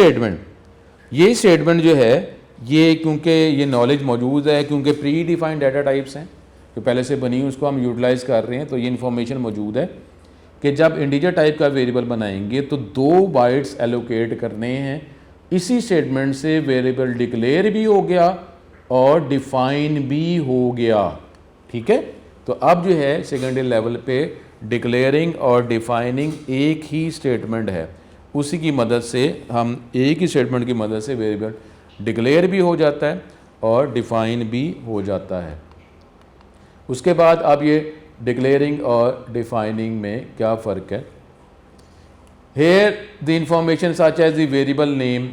स्टेटमेंट जो है ये, क्योंकि ये नॉलेज मौजूद है, क्योंकि प्री डिफाइंड डाटा टाइप्स हैं जो पहले से बनी उसको हम यूटिलाइज़ कर रहे हैं, तो ये इन्फॉर्मेशन मौजूद है कि जब इंटीजर टाइप का वेरिएबल बनाएंगे तो 2 बाइट्स एलोकेट करने हैं। इसी स्टेटमेंट से वेरिएबल डिक्लेयर भी हो गया और डिफाइन भी हो गया, ठीक है। तो अब जो है सेकेंडरी लेवल पे डिक्लेयरिंग और डिफाइनिंग एक ही स्टेटमेंट है, उसी की मदद से हम एक ही स्टेटमेंट की मदद से वेरिएबल डिक्लेयर भी हो जाता है और डिफ़ाइन भी हो जाता है। उसके बाद अब ये डिक्लेयरिंग और डिफाइनिंग में क्या फ़र्क है। Here the information such as the variable name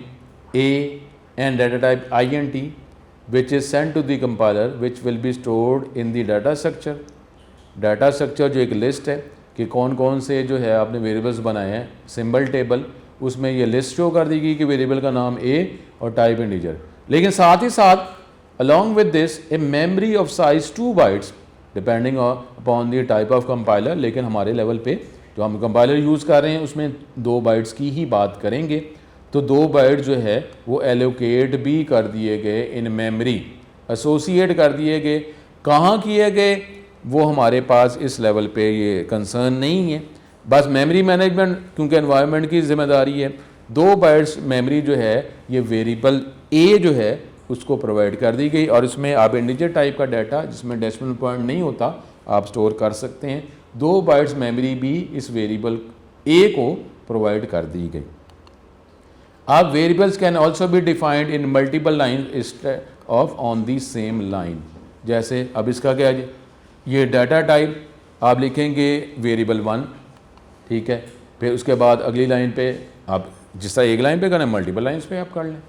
a and data type INT which is sent to the compiler which will be stored in the data structure। Data structure जो एक list है कि कौन कौन से जो है आपने वेरिएबल्स बनाए हैं, सिंबल टेबल, उसमें ये लिस्ट शो कर दी गई कि वेरिएबल का नाम ए और टाइप इंटीजर। लेकिन साथ ही साथ along with this a memory of size 2 bytes depending upon the type of compiler. लेकिन हमारे लेवल पे जो हम कंपाइलर यूज़ कर रहे हैं उसमें 2 बाइट्स की ही बात करेंगे। तो 2 बाइट जो है वो एलोकेट भी कर दिए गए इन मेमोरी, एसोसिएट कर दिए गए। कहाँ किए गए वो हमारे पास इस लेवल पे ये कंसर्न नहीं है। बस मेमोरी मैनेजमेंट क्योंकि एनवायरनमेंट की जिम्मेदारी है, 2 बाइट्स मेमोरी जो है ये वेरिएबल ए जो है उसको प्रोवाइड कर दी गई और इसमें आप इंटीजर टाइप का डाटा जिसमें डेसिमल पॉइंट नहीं होता आप स्टोर कर सकते हैं। 2 बाइट्स मेमोरी भी इस वेरिएबल ए को प्रोवाइड कर दी गई। अब variables can also be defined in multiple line instead of on the same line. जैसे अब इसका क्या है, ये डाटा टाइप आप लिखेंगे वेरिएबल 1, ठीक है, फिर उसके बाद अगली लाइन पे आप जिस तरह एक लाइन पे करें मल्टीपल लाइन्स पे आप कर लें।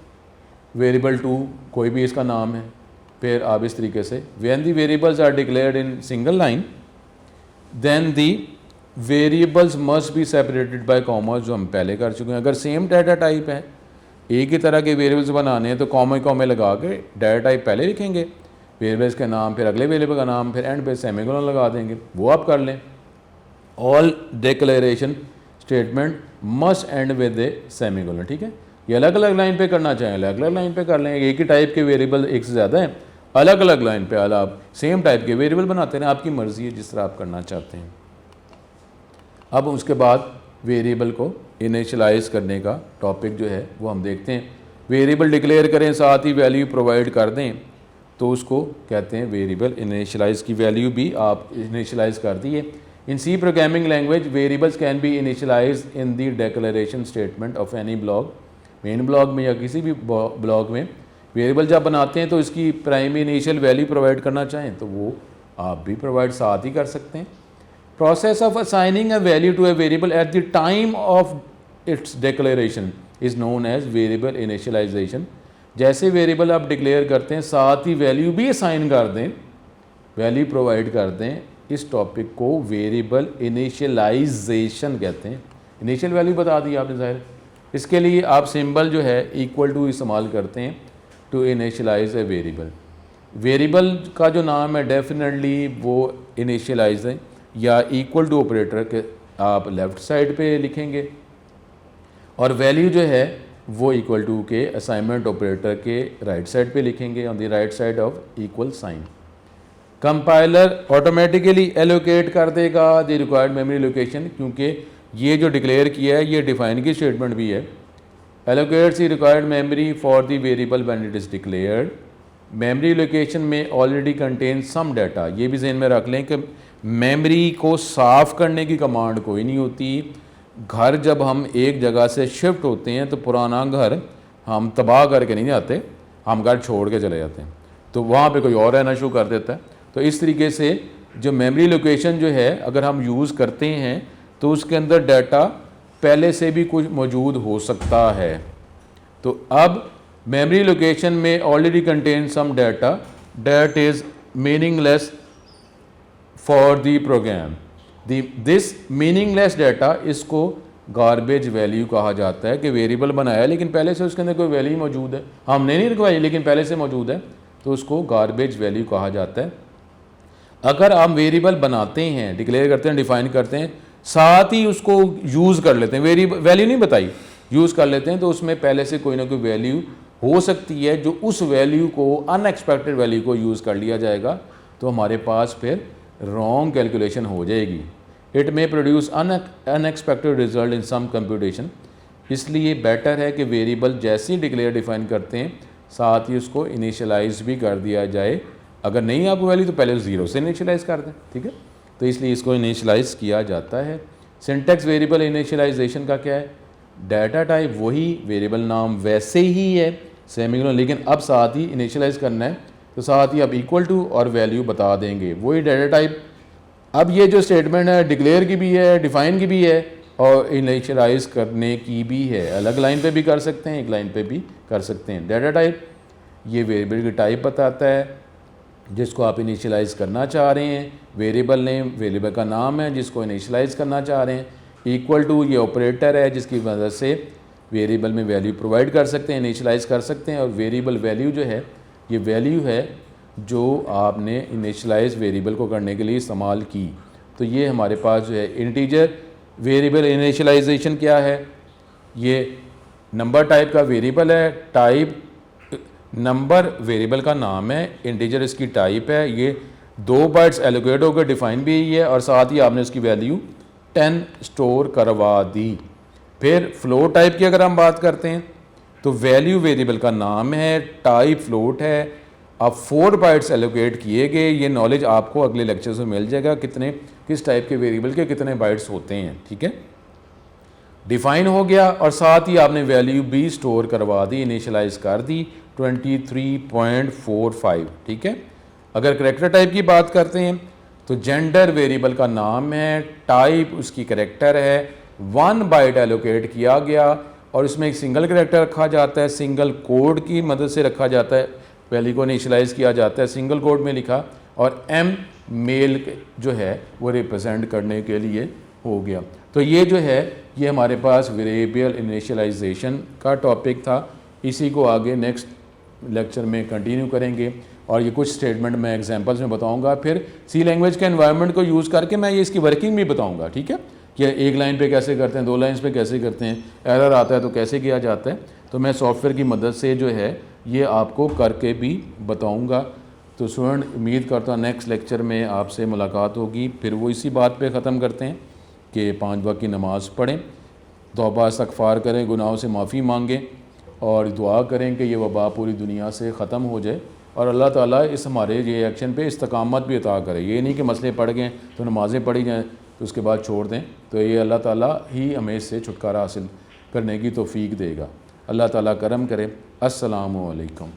वेरिएबल 2 कोई भी इसका नाम है, फिर आप इस तरीके से when the variables are declared in single line then the variables must be separated by comma, जो हम पहले कर चुके हैं। अगर सेम डाटा टाइप है, एक ही तरह के वेरिएबल्स बनाने हैं तो कॉमे लगा के डाटा टाइप पहले लिखेंगे, वेरिएबल्स के नाम, फिर अगले वेरिएबल का नाम, फिर एंड पे सेमीकोलन लगा देंगे, वो आप कर लें। All declaration statement must and with A semicolon, ठीक है। ये अलग अलग लाइन पे करना चाहें अलग अलग लाइन पे कर लें। एक ही टाइप के वेरिएबल एक से ज़्यादा हैं, अलग अलग लाइन पे आप सेम टाइप के वेरिएबल बनाते हैं, आपकी मर्ज़ी है जिस तरह आप करना चाहते हैं। अब उसके बाद वेरिएबल को इनिशियलाइज़ करने का टॉपिक जो है वो हम देखते हैं। वेरिएबल डिक्लेयर करें साथ ही वैल्यू प्रोवाइड कर दें तो उसको कहते हैं वेरिएबल इनिशियलाइज़ की वैल्यू भी आप इनिशियलाइज़ कर दी है। In C programming language variables can be initialise in the declaration statement of any block. Main block में या किसी भी ब्लॉक में वेरिएबल जब बनाते हैं तो इसकी प्राइमरी इनिशियल वैल्यू प्रोवाइड करना चाहें तो वो आप भी प्रोवाइड साथ ही कर सकते हैं। Process of assigning a value to a variable at the time of its declaration is known as variable initialization। जैसे वेरिएबल आप डिक्लेयर करते हैं साथ ही वैल्यू भी असाइन कर दें, वैल्यू प्रोवाइड कर दें, इस टॉपिक को वेरिएबल इनिशियलाइजेशन कहते हैं। इनिशियल वैल्यू बता दी आपने ज़ाहिर, इसके लिए आप सिंबल जो है इक्वल टू इस्तेमाल करते हैं to initialise a variable. Variable का जो नाम है डेफिनेटली वो इनिशियलाइज है या इक्वल टू ऑपरेटर के आप लेफ़्ट साइड पे लिखेंगे और वैल्यू जो है वो इक्वल टू के असाइनमेंट ऑपरेटर के राइट साइड पे लिखेंगे on the right side of equal sign. Compiler automatically allocate कर देगा द रिक्वायर्ड मेमोरी लोकेशन, क्योंकि ये जो डिक्लेयर किया है ये डिफाइन की स्टेटमेंट भी है। Allocates the required memory for the variable when it is declared. Memory location में ऑलरेडी कंटेन सम डाटा, ये भी ज़हन में रख लें कि मेमोरी को साफ़ करने की कमांड कोई नहीं होती। घर जब हम एक जगह से शिफ्ट होते हैं तो पुराना घर हम तबाह करके नहीं जाते, हम घर छोड़ के चले जाते हैं, तो वहाँ पे कोई और रहना शुरू कर देता है। तो इस तरीके से जो मेमोरी लोकेशन जो है अगर हम यूज़ करते हैं तो उसके अंदर डाटा पहले से भी कुछ मौजूद हो सकता है। तो अब मेमोरी लोकेशन में already contain some data that is meaningless for the program. This meaningless data इसको गार्बेज वैल्यू कहा जाता है कि वेरिएबल बनाया लेकिन पहले से उसके अंदर कोई वैल्यू मौजूद है, हमने नहीं रखवाई लेकिन पहले से मौजूद है, तो उसको गार्बेज वैल्यू कहा जाता है। अगर आप वेरिएबल बनाते हैं, डिक्लेयर करते हैं, डिफाइन करते हैं, साथ ही उसको यूज़ कर लेते हैं, वैल्यू नहीं बताई, यूज़ कर लेते हैं, तो उसमें पहले से कोई ना कोई वैल्यू हो सकती है जो उस वैल्यू को, अनएक्सपेक्टेड वैल्यू को यूज़ कर लिया जाएगा, तो हमारे पास फिर रॉन्ग कैलकुलेशन हो जाएगी। It may produce unexpected result in some computation. इसलिए बेटर है कि वेरिएबल जैसे ही डिक्लेयर डिफाइन करते हैं साथ ही उसको इनिशियलाइज भी कर दिया जाए। अगर नहीं आपको वैल्यू तो पहले 0 से इनिशियलाइज कर दें, ठीक है। तो इसलिए इसको इनिशियलाइज किया जाता है। सिंटैक्स वेरिएबल इनिशियलाइजेशन का क्या है, डाटा टाइप वही, वेरिएबल नाम वैसे ही है, सेमीकोलन, लेकिन अब साथ ही इनिशियलाइज़ करना है तो साथ ही अब इक्वल टू और वैल्यू बता देंगे, वही डाटा टाइप। अब ये जो स्टेटमेंट है डिक्लेयर की भी है, डिफ़ाइन की भी है और इनिशियलाइज़ करने की भी है। अलग लाइन पे भी कर सकते हैं, एक लाइन पे भी कर सकते हैं। डाटा टाइप ये वेरिएबल की टाइप बताता है जिसको आप इनिशियलाइज़ करना चाह रहे हैं। वेरिएबल नेम वेरिएबल का नाम है जिसको इनिशियलाइज़ करना चाह रहे हैं। इक्वल टू ये ऑपरेटर है जिसकी मदद से वेरिएबल में वैल्यू प्रोवाइड कर सकते हैं, इनिशियलाइज़ कर सकते हैं। और वेरिएबल वैल्यू जो है ये वैल्यू है जो आपने इनिशियलाइज़ वेरिएबल को करने के लिए इस्तेमाल की। तो ये हमारे पास जो है इंटीजर वेरिएबल इनिशियलाइजेशन क्या है, ये नंबर टाइप का वेरिएबल है। टाइप नंबर वेरिएबल का नाम है, इंटीजर इसकी टाइप है। ये 2 बाइट्स एलोकेट होकर डिफाइन भी है और साथ ही आपने उसकी वैल्यू 10 स्टोर करवा दी। फिर फ्लोट टाइप की अगर हम बात करते हैं तो वैल्यू वेरिएबल का नाम है, टाइप फ्लोट है। अब 4 बाइट्स एलोकेट किए गए। ये नॉलेज आपको अगले लेक्चर में मिल जाएगा किस टाइप के वेरिएबल के कितने बाइट्स होते हैं, ठीक है। डिफाइन हो गया और साथ ही आपने वैल्यू भी स्टोर करवा दी, इनिशियलाइज़ कर दी 23.45, ठीक है। अगर करैक्टर टाइप की बात करते हैं तो जेंडर वेरिएबल का नाम है, टाइप उसकी करैक्टर है। 1 बाइट एलोकेट किया गया और इसमें एक सिंगल करैक्टर रखा जाता है, सिंगल कोड की मदद से रखा जाता है। वैल्यू को इनिशियलाइज़ किया जाता है, सिंगल कोड में लिखा और M मेल जो है वो रिप्रेजेंट करने के लिए हो गया। तो ये जो है ये हमारे पास वेरिएबल इनिशियलाइजेशन का टॉपिक था। इसी को आगे नेक्स्ट लेक्चर में कंटिन्यू करेंगे और ये कुछ स्टेटमेंट मैं एग्जांपल्स में बताऊंगा। फिर सी लैंग्वेज के एनवायरनमेंट को यूज़ करके मैं ये इसकी वर्किंग भी बताऊंगा, ठीक है, कि एक लाइन पे कैसे करते हैं, 2 लाइन्स पे कैसे करते हैं, एरर आता है तो कैसे किया जाता है। तो मैं सॉफ्टवेयर की मदद से जो है ये आपको करके भी बताऊँगा। तो स्टूडेंट उम्मीद करता हूँ नेक्स्ट लेक्चर में आपसे मुलाकात होगी। फिर वो इसी बात पे ख़त्म करते हैं कि 5 वक्त की नमाज़ पढ़ें, तौबा इस्तग़फ़ार करें, गुनाहों से माफ़ी मांगें और दुआ करें कि ये वबा पूरी दुनिया से ख़त्म हो जाए और अल्लाह ताला इस हमारे ये एक्शन पे इस्तकामत भी अता करे। ये नहीं कि मसले पढ़ गए तो नमाज़ें पढ़ी जाएँ तो उसके बाद छोड़ दें। तो ये अल्लाह ताला ही हमें इससे छुटकारा हासिल करने की तौफ़ीक देगा। अल्लाह ताला करम करे। अस्सलामु अलैकुम।